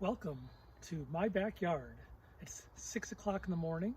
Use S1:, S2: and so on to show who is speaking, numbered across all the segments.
S1: Welcome to my backyard. It's 6 o'clock in the morning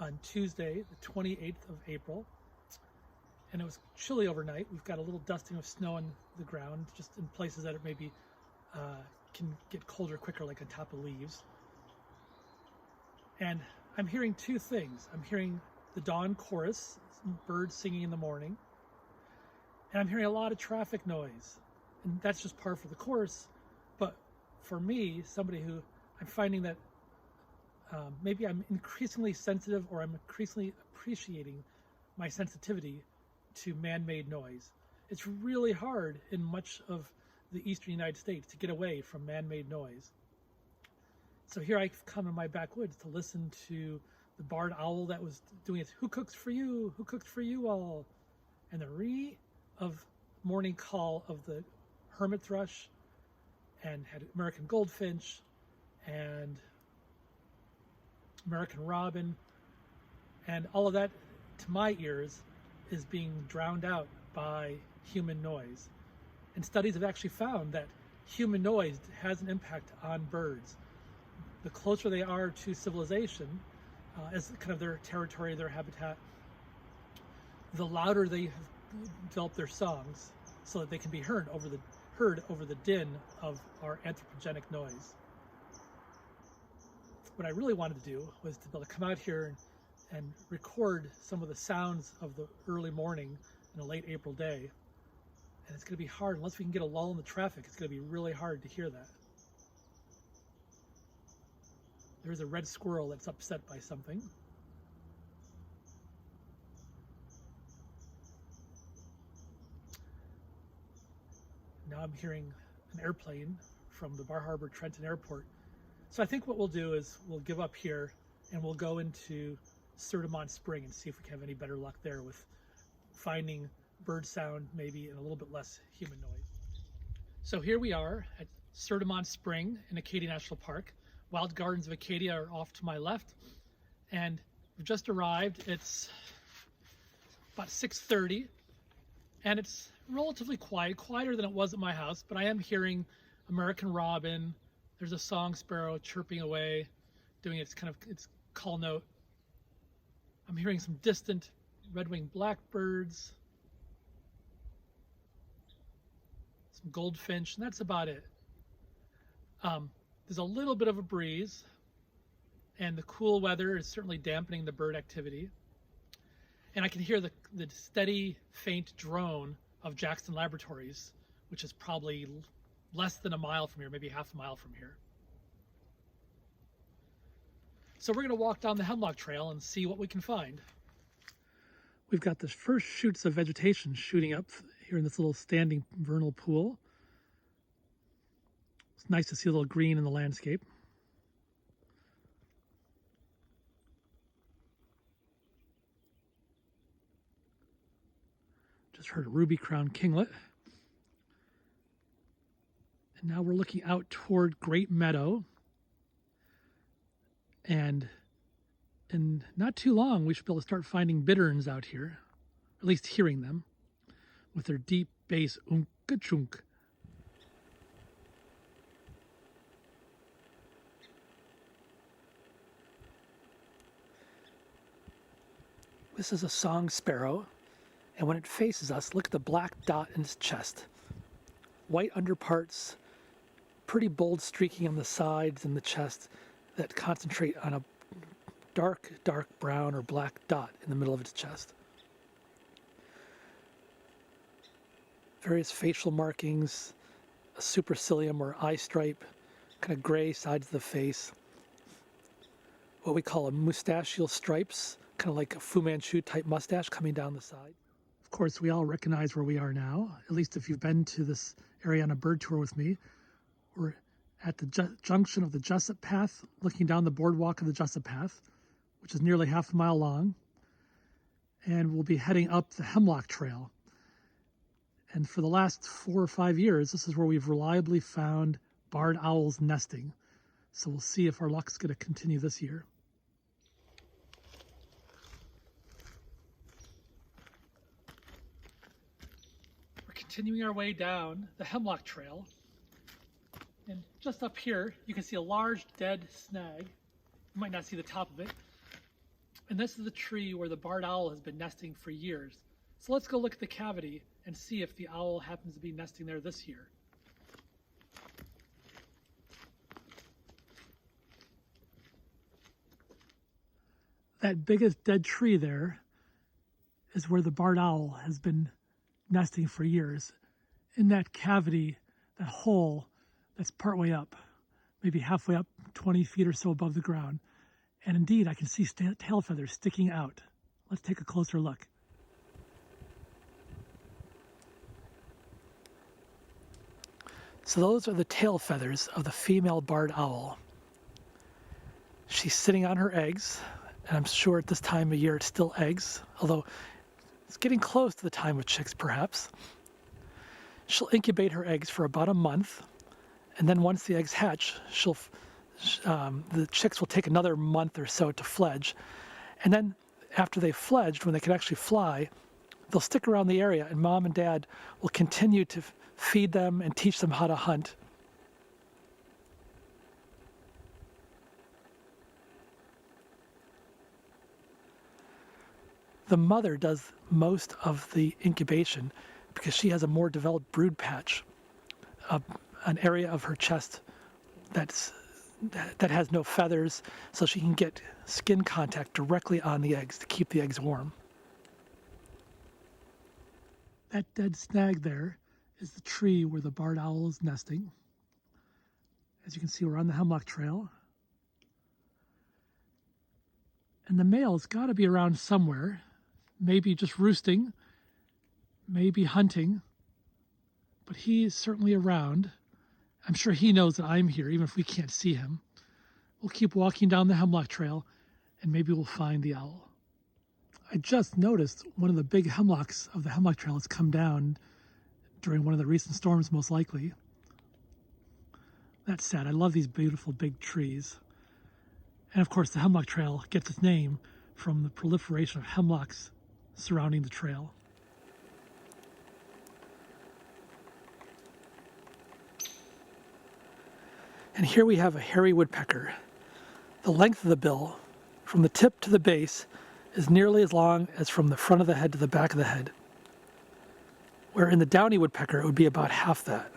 S1: on Tuesday, the 28th of April. And it was chilly overnight. We've got a little dusting of snow on the ground, just in places that it maybe can get colder quicker, like on top of leaves. And I'm hearing two things. I'm hearing the dawn chorus, some birds singing in the morning, and I'm hearing a lot of traffic noise. And that's just par for the course. But for me, somebody who I'm finding that maybe I'm increasingly sensitive, or I'm increasingly appreciating my sensitivity to man-made noise. It's really hard in much of the eastern United States to get away from man-made noise. So here I've come in my backwoods to listen to the barred owl that was doing its "Who cooks for you? Who cooks for you all?" and the ree of morning call of the hermit thrush, and had American goldfinch and American robin, and all of that to my ears is being drowned out by human noise. And studies have actually found that human noise has an impact on birds. The closer they are to civilization, as kind of their territory, their habitat, the louder they develop their songs so that they can be heard over the din of our anthropogenic noise. What I really wanted to do was to be able to come out here and record some of the sounds of the early morning in a late April day. And it's going to be hard, unless we can get a lull in the traffic, it's going to be really hard to hear that. There's a red squirrel that's upset by something. Now I'm hearing an airplane from the Bar Harbor Trenton Airport. So I think what we'll do is we'll give up here and we'll go into Sieur de Monts Spring and see if we can have any better luck there with finding bird sound, maybe, and a little bit less human noise. So here we are at Sieur de Monts Spring in Acadia National Park. Wild Gardens of Acadia are off to my left, and we've just arrived. It's about 6:30, and it's relatively quiet, quieter than it was at my house, but I am hearing American robin. There's a song sparrow chirping away, doing its call note. I'm hearing some distant red-winged blackbirds, some goldfinch, and that's about it. There's a little bit of a breeze, and the cool weather is certainly dampening the bird activity. And I can hear the steady, faint drone of Jackson Laboratories, which is probably less than a mile from here, maybe half a mile from here. So we're going to walk down the Hemlock Trail and see what we can find. We've got the first shoots of vegetation shooting up here in this little standing vernal pool. It's nice to see a little green in the landscape. Just heard a ruby-crowned kinglet. And now we're looking out toward Great Meadow. And in not too long, we should be able to start finding bitterns out here, or at least hearing them, with their deep bass oonka-chunk. This is a song sparrow, and when it faces us, look at the black dot in its chest. White underparts, pretty bold streaking on the sides and the chest that concentrate on a dark brown or black dot in the middle of its chest. Various facial markings, a supercilium or eye stripe, kind of gray sides of the face. What we call a mustachial stripes, kind of like a Fu Manchu type mustache coming down the side. Of course, we all recognize where we are now, at least if you've been to this area on a bird tour with me. We're at the junction of the Jessup Path, looking down the boardwalk of the Jessup Path, which is nearly half a mile long. And we'll be heading up the Hemlock Trail. And for the last 4 or 5 years, this is where we've reliably found barred owls nesting. So we'll see if our luck's going to continue this year. We're continuing our way down the Hemlock Trail. And just up here, you can see a large dead snag. You might not see the top of it. And this is the tree where the barred owl has been nesting for years. So let's go look at the cavity and see if the owl happens to be nesting there this year. That biggest dead tree there is where the barred owl has been nesting for years. In that cavity, that hole that's partway up, maybe halfway up, 20 feet or so above the ground. And indeed, I can see tail feathers sticking out. Let's take a closer look. So those are the tail feathers of the female barred owl. She's sitting on her eggs, and I'm sure at this time of year it's still eggs, although it's getting close to the time of chicks perhaps. She'll incubate her eggs for about a month, and then once the eggs hatch, the chicks will take another month or so to fledge. And then after they've fledged, when they can actually fly, they'll stick around the area, and mom and dad will continue to feed them and teach them how to hunt. The mother does most of the incubation because she has a more developed brood patch, an area of her chest that has no feathers, so she can get skin contact directly on the eggs to keep the eggs warm. That dead snag there is the tree where the barred owl is nesting. As you can see, we're on the Hemlock Trail. And the male's got to be around somewhere, maybe just roosting, maybe hunting, but he is certainly around. I'm sure he knows that I'm here, even if we can't see him. We'll keep walking down the Hemlock Trail, and maybe we'll find the owl. I just noticed one of the big hemlocks of the Hemlock Trail has come down during one of the recent storms, most likely. That's sad. I love these beautiful big trees. And of course, the Hemlock Trail gets its name from the proliferation of hemlocks surrounding the trail. And here we have a hairy woodpecker. The length of the bill, from the tip to the base, is nearly as long as from the front of the head to the back of the head, where in the Downy woodpecker it would be about half that.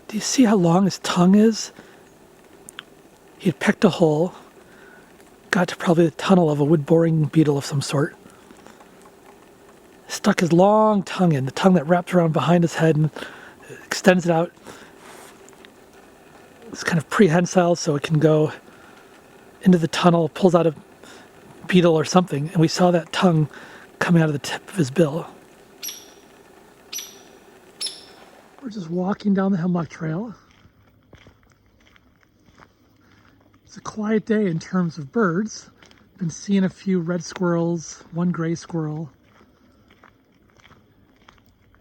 S1: Do you see how long his tongue is? He'd pecked a hole, got to probably the tunnel of a wood-boring beetle of some sort, stuck his long tongue in, the tongue that wraps around behind his head and extends it out. It's kind of prehensile, so it can go into the tunnel, pulls out a beetle or something, and we saw that tongue coming out of the tip of his bill. We're just walking down the Hemlock Trail. It's a quiet day in terms of birds. Been seeing a few red squirrels, one gray squirrel,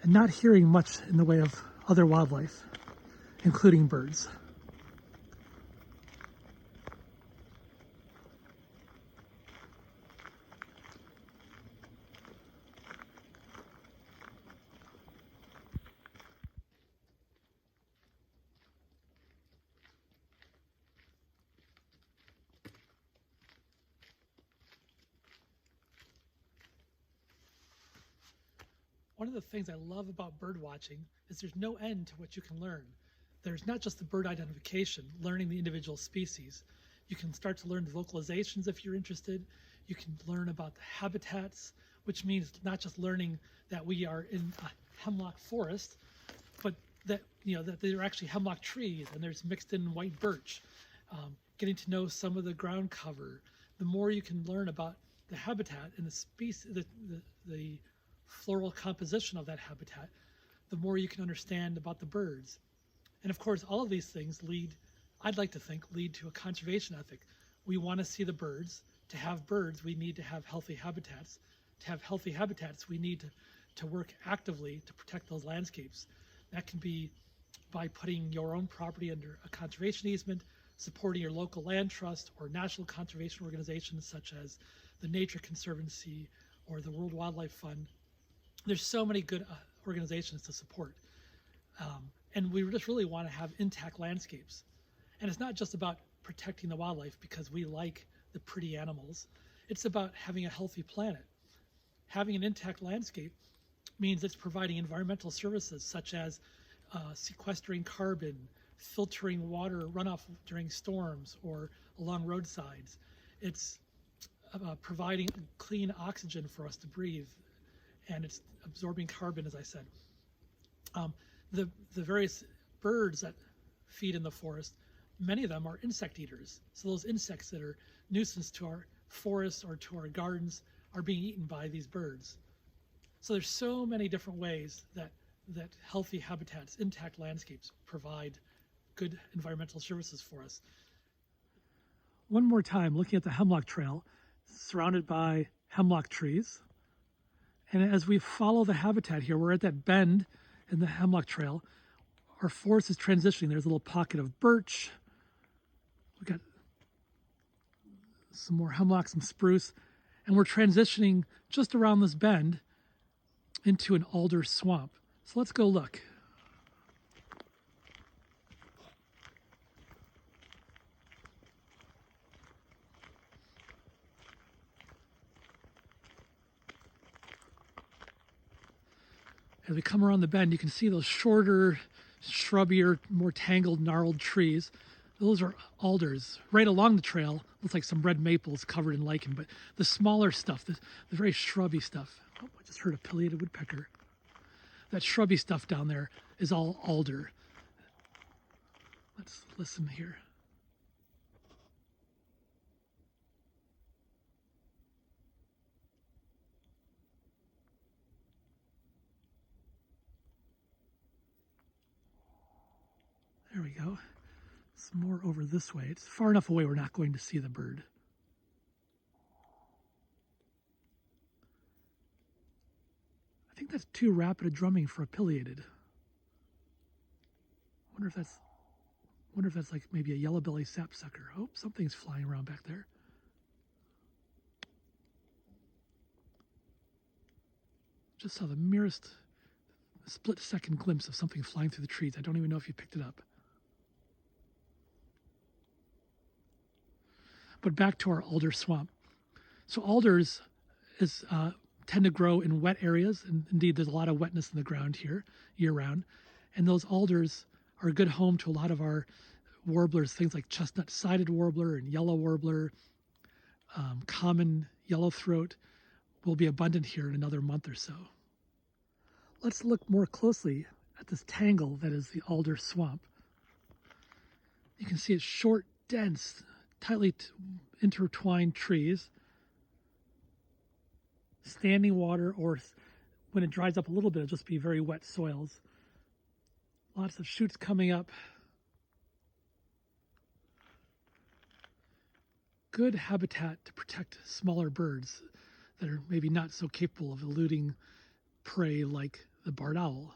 S1: and not hearing much in the way of other wildlife, including birds. One of the things I love about bird watching is there's no end to what you can learn. There's not just the bird identification, learning the individual species. You can start to learn the vocalizations if you're interested. You can learn about the habitats, which means not just learning that we are in hemlock forest, but that that they're actually hemlock trees, and there's mixed in white birch. Getting to know some of the ground cover, the more you can learn about the habitat and the species, the floral composition of that habitat, the more you can understand about the birds. And of course, all of these things I'd like to think, lead to a conservation ethic. We want to see the birds. To have birds, we need to have healthy habitats. To have healthy habitats, we need to work actively to protect those landscapes. That can be by putting your own property under a conservation easement, supporting your local land trust or national conservation organizations such as the Nature Conservancy or the World Wildlife Fund. There's so many good organizations to support. And we just really want to have intact landscapes. And it's not just about protecting the wildlife because we like the pretty animals. It's about having a healthy planet. Having an intact landscape means it's providing environmental services such as sequestering carbon, filtering water runoff during storms or along roadsides. It's providing clean oxygen for us to breathe, and it's absorbing carbon, as I said. The various birds that feed in the forest, many of them are insect eaters. So those insects that are nuisance to our forests or to our gardens are being eaten by these birds. So there's so many different ways that healthy habitats, intact landscapes provide good environmental services for us. One more time, looking at the Hemlock Trail, surrounded by hemlock trees. And as we follow the habitat here, we're at that bend in the Hemlock Trail. Our forest is transitioning. There's a little pocket of birch. We've got some more hemlock, some spruce. And we're transitioning just around this bend into an alder swamp. So let's go look. As we come around the bend, you can see those shorter, shrubbier, more tangled, gnarled trees. Those are alders. Right along the trail, looks like some red maples covered in lichen, but the smaller stuff, the very shrubby stuff. Oh, I just heard a pileated woodpecker. That shrubby stuff down there is all alder. Let's listen here. There we go. Some more over this way. It's far enough away we're not going to see the bird. I think that's too rapid a drumming for a pileated. Wonder if that's like maybe a yellow-bellied sapsucker. Oh, something's flying around back there. Just saw the merest split-second glimpse of something flying through the trees. I don't even know if you picked it up. But back to our alder swamp. So alders tend to grow in wet areas, and indeed there's a lot of wetness in the ground here year-round. And those alders are a good home to a lot of our warblers, things like chestnut-sided warbler and yellow warbler. Common yellowthroat will be abundant here in another month or so. Let's look more closely at this tangle that is the alder swamp. You can see it's short, dense, tightly intertwined trees, standing water, or when it dries up a little bit, it'll just be very wet soils. Lots of shoots coming up. Good habitat to protect smaller birds that are maybe not so capable of eluding prey like the barred owl.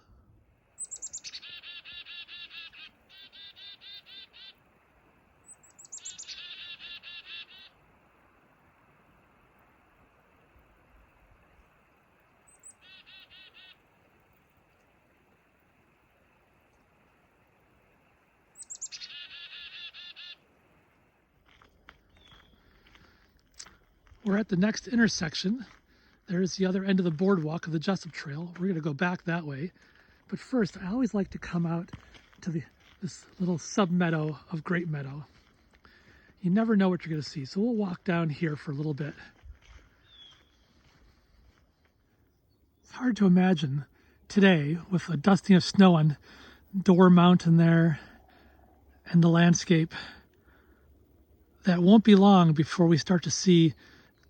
S1: We're at the next intersection. There's the other end of the boardwalk of the Jessup Trail. We're going to go back that way. But first, I always like to come out to this little sub-meadow of Great Meadow. You never know what you're going to see. So we'll walk down here for a little bit. It's hard to imagine today with a dusting of snow on Door Mountain there and the landscape, that won't be long before we start to see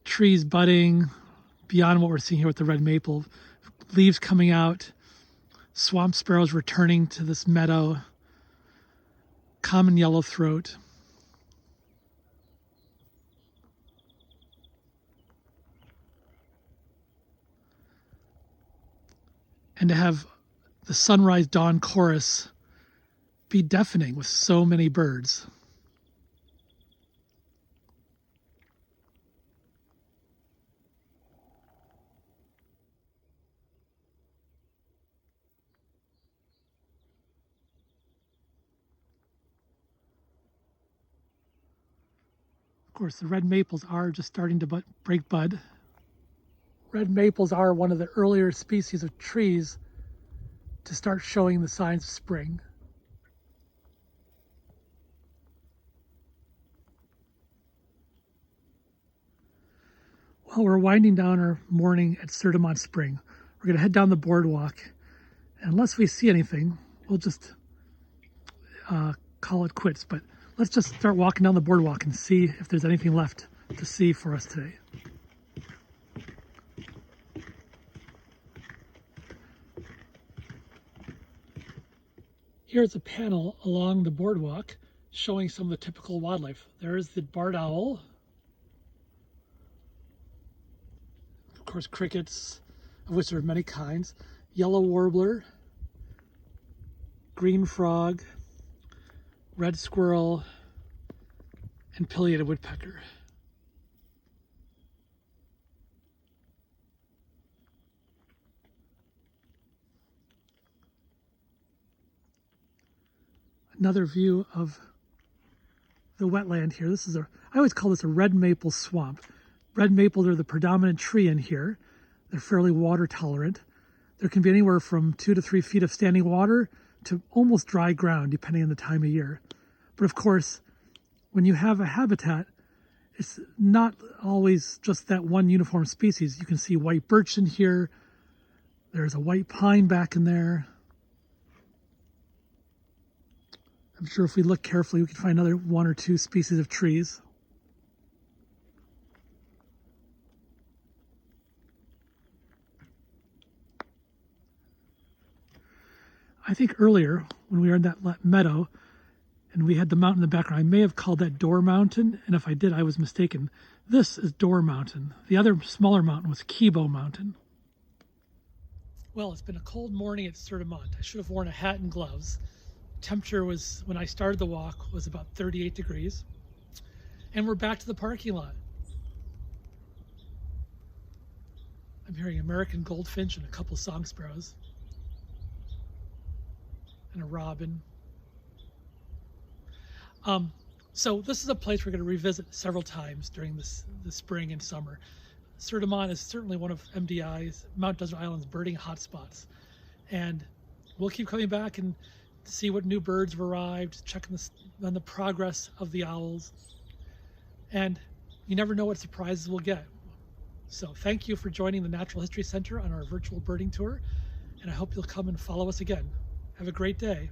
S1: trees budding beyond what we're seeing here with the red maple, leaves coming out, swamp sparrows returning to this meadow, common yellowthroat. And to have the sunrise dawn chorus be deafening with so many birds. Of course, the red maples are just starting to break bud. Red maples are one of the earlier species of trees to start showing the signs of spring. Well, we're winding down our morning at Sieur de Monts Spring. We're going to head down the boardwalk. And unless we see anything, we'll just call it quits. But let's just start walking down the boardwalk and see if there's anything left to see for us today. Here's a panel along the boardwalk showing some of the typical wildlife. There's the barred owl. Of course, crickets, of which there are many kinds. Yellow warbler, green frog, red squirrel, and pileated woodpecker. Another view of the wetland here. I always call this a red maple swamp. Red maples are the predominant tree in here. They're fairly water tolerant. There can be anywhere from 2 to 3 feet of standing water to almost dry ground, depending on the time of year. But of course, when you have a habitat, it's not always just that one uniform species. You can see white birch in here. There's a white pine back in there. I'm sure if we look carefully, we can find another 1 or 2 species of trees. I think earlier, when we were in that meadow, and we had the mountain in the background, I may have called that Door Mountain, and if I did, I was mistaken. This is Door Mountain. The other smaller mountain was Kibo Mountain. Well, it's been a cold morning at Sieur de Monts. I should have worn a hat and gloves. Temperature was, when I started the walk, was about 38 degrees. And we're back to the parking lot. I'm hearing American goldfinch and a couple song sparrows. And a robin. So this is a place we're going to revisit several times during the spring and summer. Sieur de Monts is certainly one of MDI's, Mount Desert Island's birding hotspots. And we'll keep coming back and see what new birds have arrived, checking on the progress of the owls. And you never know what surprises we'll get. So thank you for joining the Natural History Center on our virtual birding tour. And I hope you'll come and follow us again. Have a great day.